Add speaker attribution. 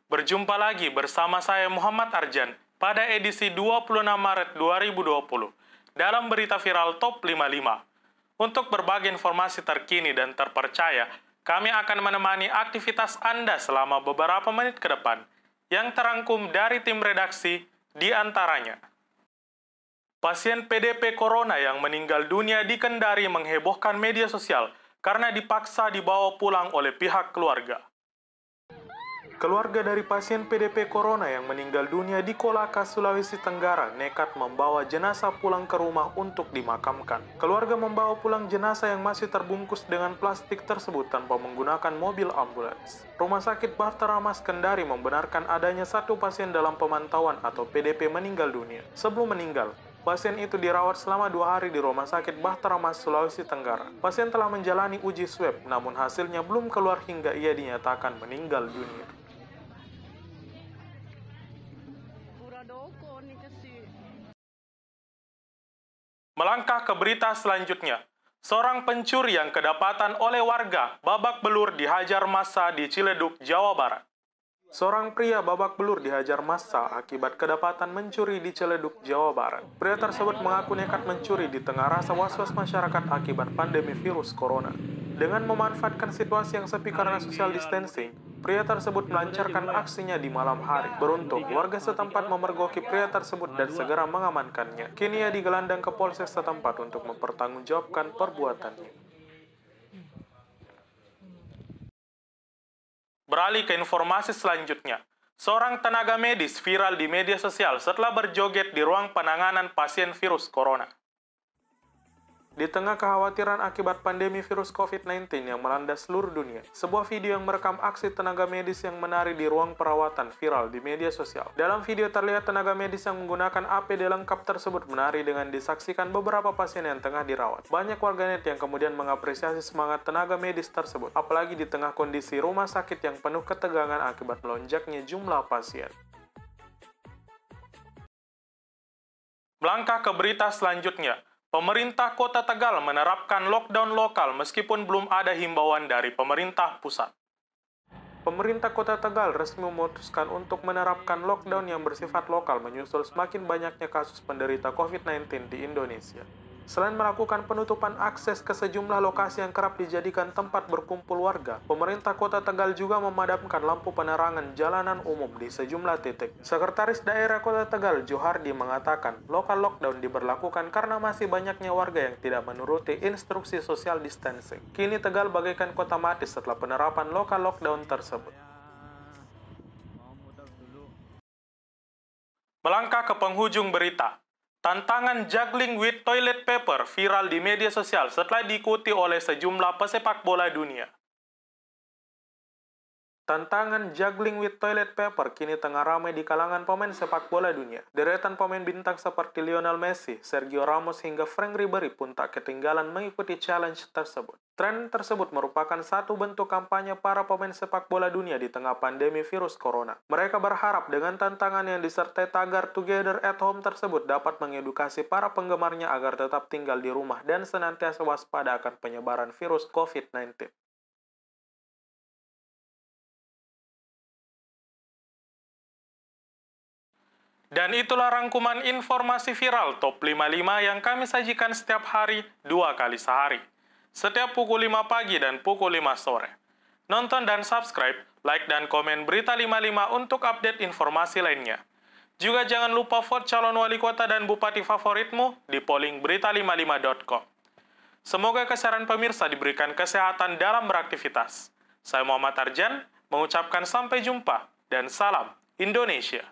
Speaker 1: Berjumpa lagi bersama saya Muhammad Arjan pada edisi 26 Maret 2020 dalam berita viral Top 55. Untuk berbagi informasi terkini dan terpercaya, kami akan menemani aktivitas Anda selama beberapa menit ke depan yang terangkum dari tim redaksi di antaranya. Pasien PDP Corona yang meninggal dunia di Kendari menghebohkan media sosial karena dipaksa dibawa pulang oleh pihak keluarga. Keluarga dari pasien PDP Corona yang meninggal dunia di Kolaka, Sulawesi Tenggara nekat membawa jenazah pulang ke rumah untuk dimakamkan. Keluarga membawa pulang jenazah yang masih terbungkus dengan plastik tersebut tanpa menggunakan mobil ambulans. Rumah sakit Bahtera Mas Kendari membenarkan adanya satu pasien dalam pemantauan atau PDP meninggal dunia. Sebelum meninggal, pasien itu dirawat selama 2 hari di Rumah Sakit Bahtera Mas, Sulawesi Tenggara. Pasien telah menjalani uji swab, namun hasilnya belum keluar hingga ia dinyatakan meninggal dunia. Melangkah ke berita selanjutnya, seorang pencuri yang kedapatan oleh warga babak belur dihajar massa di Ciledug, Jawa Barat. Seorang pria babak belur dihajar massa akibat kedapatan mencuri di Ciledug, Jawa Barat. Pria tersebut mengaku nekat mencuri di tengah rasa was-was masyarakat akibat pandemi virus corona. Dengan memanfaatkan situasi yang sepi karena social distancing, pria tersebut melancarkan aksinya di malam hari. Beruntung, warga setempat memergoki pria tersebut dan segera mengamankannya. Kini ia digelandang ke polsek setempat untuk mempertanggungjawabkan perbuatannya. Beralih ke informasi selanjutnya. Seorang tenaga medis viral di media sosial setelah berjoget di ruang penanganan pasien virus corona. Di tengah kekhawatiran akibat pandemi virus COVID-19 yang melanda seluruh dunia, sebuah video yang merekam aksi tenaga medis yang menari di ruang perawatan viral di media sosial. Dalam video terlihat tenaga medis yang menggunakan APD lengkap tersebut menari dengan disaksikan beberapa pasien yang tengah dirawat. Banyak warganet yang kemudian mengapresiasi semangat tenaga medis tersebut, apalagi di tengah kondisi rumah sakit yang penuh ketegangan akibat melonjaknya jumlah pasien. Melangkah ke berita selanjutnya. Pemerintah Kota Tegal menerapkan lockdown lokal meskipun belum ada himbauan dari pemerintah pusat. Pemerintah Kota Tegal resmi memutuskan untuk menerapkan lockdown yang bersifat lokal menyusul semakin banyaknya kasus penderita COVID-19 di Indonesia. Selain melakukan penutupan akses ke sejumlah lokasi yang kerap dijadikan tempat berkumpul warga, pemerintah Kota Tegal juga memadamkan lampu penerangan jalanan umum di sejumlah titik. Sekretaris Daerah Kota Tegal, Johardi, mengatakan lokal lockdown diberlakukan karena masih banyaknya warga yang tidak menuruti instruksi social distancing. Kini Tegal bagaikan kota mati setelah penerapan lokal lockdown tersebut. Melangkah ke penghujung berita. Tantangan juggling with toilet paper viral di media sosial setelah diikuti oleh sejumlah pesepak bola dunia. Tantangan juggling with toilet paper kini tengah ramai di kalangan pemain sepak bola dunia. Deretan pemain bintang seperti Lionel Messi, Sergio Ramos hingga Frank Ribery pun tak ketinggalan mengikuti challenge tersebut. Tren tersebut merupakan satu bentuk kampanye para pemain sepak bola dunia di tengah pandemi virus corona. Mereka berharap dengan tantangan yang disertai tagar Together at Home tersebut dapat mengedukasi para penggemarnya agar tetap tinggal di rumah dan senantiasa waspada akan penyebaran virus COVID-19. Dan itulah rangkuman informasi viral Top 55 yang kami sajikan setiap hari 2 kali sehari. Setiap pukul 5 pagi dan pukul 5 sore. Nonton dan subscribe, like dan komen Berita 55 untuk update informasi lainnya. Juga jangan lupa vote calon wali kota dan bupati favoritmu di polling berita55.com. Semoga kesaran pemirsa diberikan kesehatan dalam beraktivitas. Saya Muhammad Arjan, mengucapkan sampai jumpa dan salam Indonesia.